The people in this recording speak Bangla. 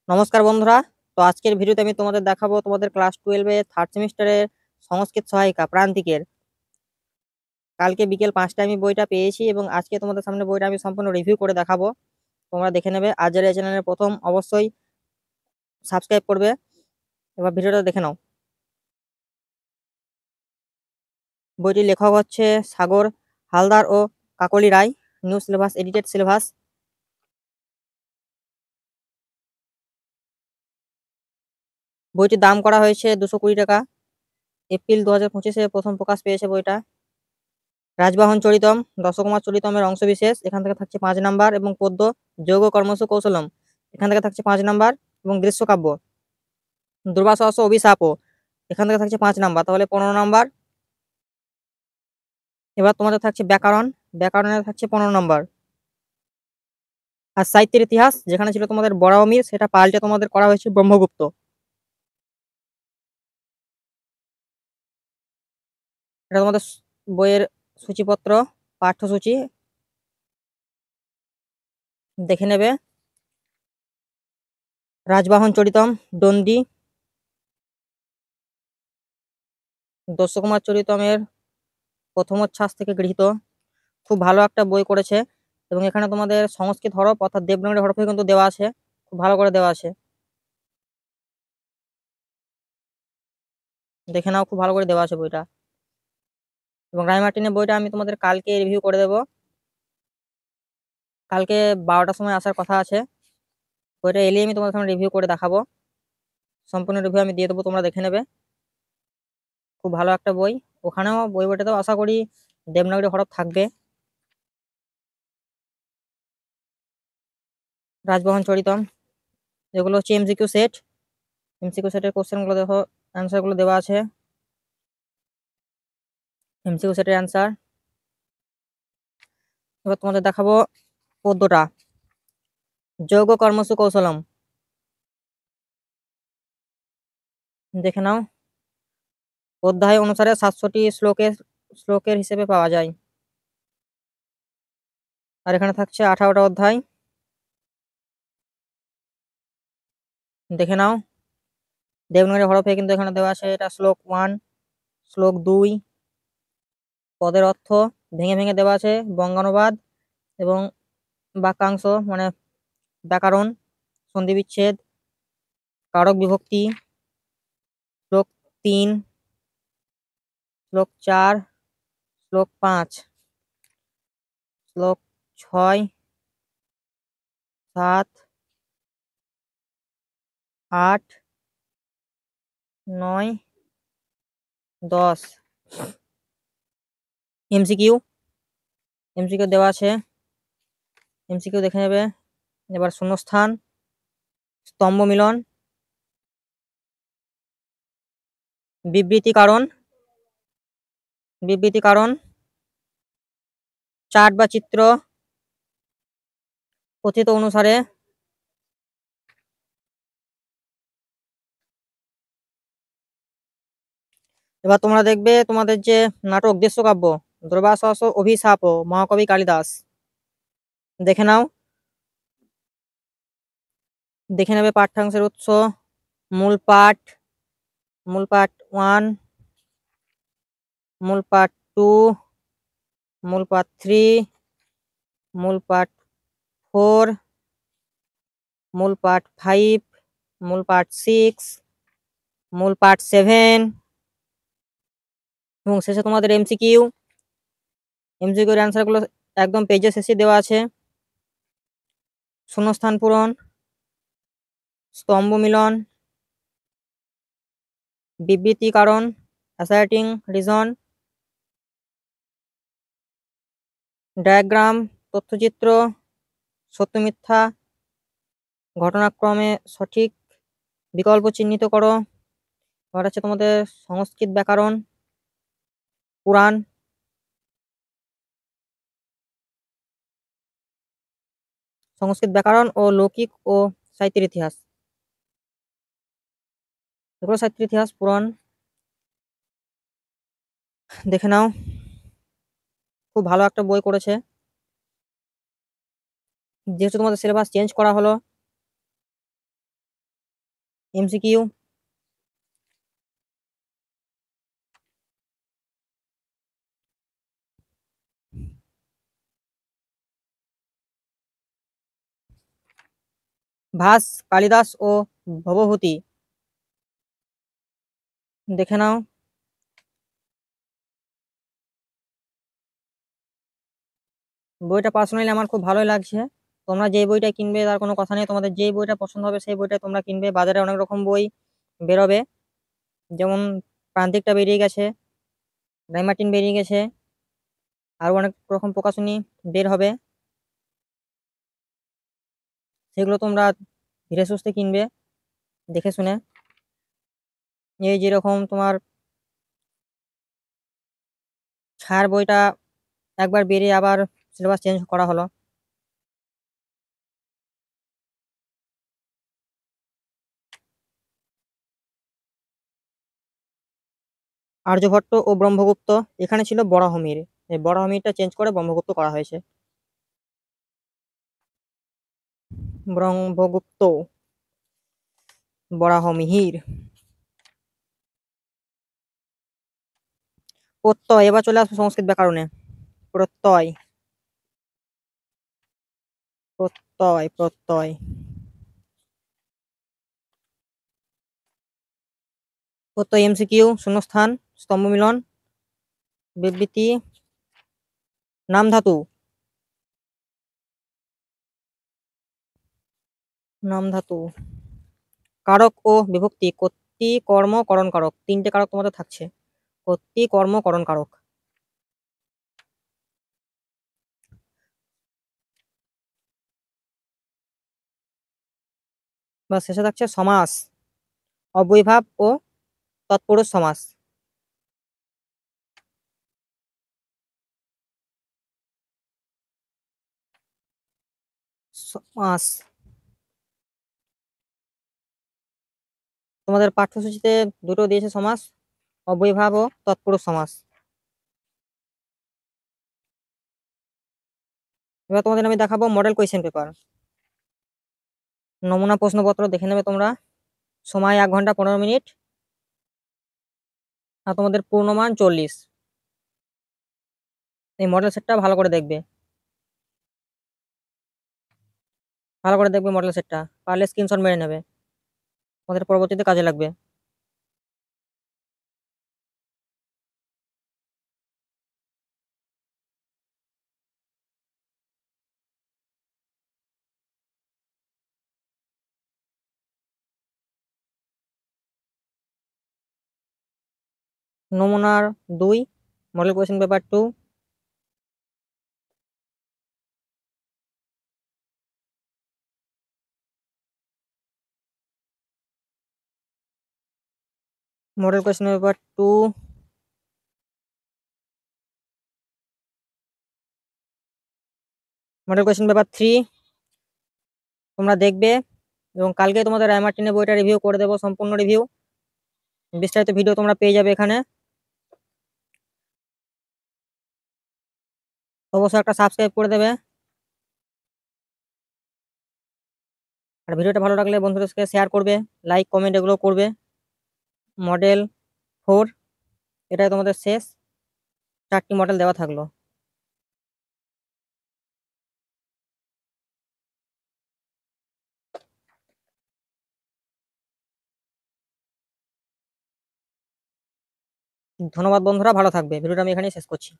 নমস্কার বন্ধুরা। তো আজকের ভিডিওতে আমি তোমাদের দেখাবো তোমাদের ক্লাস 12 এর থার্ড সেমিস্টারের সংস্কৃত সহায়িকা প্রান্তিকের। কালকে বিকেল 5টায় আমি বইটা পেয়েছি এবং আজকে তোমাদের সামনে বইটা আমি সম্পূর্ণ রিভিউ করে দেখাবো। তোমরা দেখে নেবে। আর যারা এই চ্যানেলের প্রথম অবশ্যই সাবস্ক্রাইব করবে। এবার ভিডিওটা দেখে নাও। বইটির লেখক হচ্ছে সাগর হালদার ও Kakoli Roy. New syllabus, edited syllabus. বইটির দাম করা হয়েছে 220 টাকা। এপ্রিল 2025-এ প্রথম প্রকাশ পেয়েছে বইটা। রাজবাহন চরিতম, দশকুমার চরিতমের অংশবিশেষ, এখান থেকে থাকছে 5 নাম্বার, এবং পদ্য যোগ কর্মসু কৌশলম, এখান থেকে থাকছে 5 নাম্বার, এবং দৃশ্যকাব্য দুর্বাসহস্য অভিশাপও, এখান থেকে থাকছে 5 নাম্বার, তাহলে 15 নাম্বার। এবার তোমাদের থাকছে ব্যাকরণ, ব্যাকরণে থাকছে 15 নাম্বার। আর সাহিত্যের ইতিহাস, যেখানে ছিল তোমাদের বরাহমির, সেটা পাল্টে তোমাদের করা হয়েছে ব্রহ্মগুপ্ত। এটা তোমাদের বইয়ের সূচিপত্র, পাঠ্যসূচি দেখে নেবে। রাজবাহন চরিতম, দন্ডি, দস্যকুমার চরিতমের প্রথমোচ্ছ্বাস থেকে গৃহীত। খুব ভালো একটা বই করেছে, এবং এখানে তোমাদের সংস্কৃত হরফ অর্থাৎ দেবনাগরী হরফে কিন্তু দেওয়া আছে, খুব ভালো করে দেওয়া আছে। দেখে নাও, খুব ভালো করে দেওয়া আছে বইটা। এবং রায় মার্টিনের বইটা আমি তোমাদের কালকে রিভিউ করে দেবো। কালকে 12টার সময় আসার কথা আছে। বইটা এলেই আমি তোমাদের সামনে রিভিউ করে দেখাবো। সম্পূর্ণ রিভিউ আমি দিয়ে দেবো, তোমরা দেখে নেবে। খুব ভালো একটা বই। ওখানেও বইটাতেও আশা করি দেবনাগরী হরফ থাকবে। রাজবহন চরিতম, এগুলো হচ্ছে এমসিকিউ সেট। এমসিকিউ সেটের কোশ্চেনগুলো দেখো, অ্যান্সারগুলো দেওয়া আছে। এমসিকিউ সেটের অ্যান্সার। এবার তোমাদের দেখাবো পদ্যটা, যোগ কর্মসু কৌশলম। দেখে নাও। অধ্যায় অনুসারে 700টি শ্লোকের হিসেবে পাওয়া যায়। আর এখানে থাকছে 18টা অধ্যায়। দেখে নাও। দেবনাগরী হরফে কিন্তু এখানে দেওয়া আছে। এটা শ্লোক 1, শ্লোক 2, পদের অর্থ ভেঙে ভেঙে দেওয়া আছে, বঙ্গানুবাদ এবং বাক্যাংশ মানে ব্যাকরণ, সন্ধি বিচ্ছেদ, কারক বিভক্তি। শ্লোক 3, শ্লোক 4, শ্লোক 5, শ্লোক 6, 7, 8, 9, 10। এমসিকিউ, এমসিকিউ দেওয়া আছে। এমসিকিউ দেখে নেবে। এবার শূন্যস্থান, স্তম্ভ মিলন, বিবৃতি কারণ, বিবৃতি কারণ, চার্ট বা চিত্র, কথিত অনুসারে, এবার তোমরা দেখবে তোমাদের যে নাটক দৃশ্যকাব্য দুর্বাসস অভিশাপ মহাকবি কালিদাস। দেখে নাও, দেখে নেবে পাঠ্যাংশের উৎস। মূল পাঠ, মূল পাঠ 1, মূল পাঠ 2, মূল পাঠ 3, মূল পাঠ 4, মূল পাঠ 5, মূল পাঠ 6, মূল পাঠ 7, এবং শেষে তোমাদের এমসিকিউ। এমসিকিউর অ্যান্সার গুলো একদম পেজের শেষে দেওয়া আছে। শূন্যস্থান পূরণ, স্তম্ভ মিলন, বিবৃতি কারণ, অ্যাসার্টিং রিজন, ডায়াগ্রাম, তথ্যচিত্র, সত্য মিথ্যা, ঘটনাক্রমে সঠিক বিকল্প চিহ্নিত করো। এবার হচ্ছে তোমাদের সংস্কৃত ব্যাকরণ, পুরাণ, সংস্কৃত ব্যাকরণ ও লৌকিক ও সাহিত্যের ইতিহাস, এগুলো সাহিত্যের ইতিহাস পুরাণ। দেখে নাও, খুব ভালো একটা বই করেছে। যেহেতু তোমাদের সিলেবাস চেঞ্জ করা হলো, এমসিকিউ, ভাস, কালিদাস ও ভবভূতি দেখে নাও। বইটা পার্সোনালি আমার খুব ভালোই লাগছে। তোমরা যেই বইটা কিনবে তার কোনো কথা নেই, তোমাদের যেই বইটা পছন্দ হবে সেই বইটা তোমরা কিনবে। বাজারে অনেক রকম বই বেরোবে, যেমন প্রান্তিকটা বেরিয়ে গেছে, রাইমার্টিন বেরিয়ে গেছে, আরো অনেক রকম প্রকাশনী বের হবে। সেগুলো তোমরা ধীরে সুস্থে কিনবে, দেখে শুনে। এই যেরকম তোমার ছায়ার বইটা একবার বেরিয়ে আবার সিলেবাস চেঞ্জ করা হলো। আর্যভট্ট ও ব্রহ্মগুপ্ত, এখানে ছিল বরাহমির, এই বরাহমিরটা চেঞ্জ করে ব্রহ্মগুপ্ত করা হয়েছে। ব্রহ্মগুপ্ত, বরাহমিহির। প্রত্যয়, এবার চলে আসবে সংস্কৃত ব্যাকরণে। প্রত্যয়, প্রত্যয়, প্রত্যয়। প্রত্যয় এমসিকিউ, শূন্যস্থান, স্তম্ভ মিলন, বিবৃতি, নাম ধাতু, নাম ধাতু, কারক ও বিভক্তি, কর্তৃ কর্ম করণ কারক, তিনটে কারক তোমাদের থাকছে, কর্তৃ কর্ম করণ কারক। বা শেষে থাকছে সমাস, অব্যয়ভাব ও তৎপুরুষ সমাস। সমাস, তোমাদের পাঠ্যসূচিতে দুটো দিয়েছে সমাস, অব্যয়ভাব ও তৎপুরুষ সমাস। এবার তোমাদের আমি দেখাবো মডেল কোয়েশ্চেন পেপার, নমুনা প্রশ্নপত্র দেখে নেবে তোমরা। সময় 1 ঘন্টা 15 মিনিট, আর তোমাদের পূর্ণমান 40। এই মডেল সেটটা ভালো করে দেখবে, ভালো করে দেখবে মডেল সেটটা, পারলে স্ক্রিনশট মেরে নেবে, তোমাদের পরবর্তীতে কাজে লাগবে। নমুনার 2, model question paper 2। Model question paper 2, model question paper 3 তোমরা দেখবে, এবং কালকে তোমাদের রায়মার্টিনের বইটা রিভিউ করে দেবো, সম্পূর্ণ রিভিউ, বিস্তারিত ভিডিও তোমরা পেয়ে যাবে এখানে। অবশ্যই একটা সাবস্ক্রাইব করে দেবে, আর ভিডিওটা ভালো লাগলে বন্ধুদের সাথে শেয়ার করবে, লাইক কমেন্ট এগুলো করবে। মডেল 4, এটাই তোমাদের শেষ, 4টি মডেল দেওয়া থাকলো। ধন্যবাদ বন্ধুরা, ভালো থাকবে। ভিডিওটা আমি এখানেই শেষ করছি।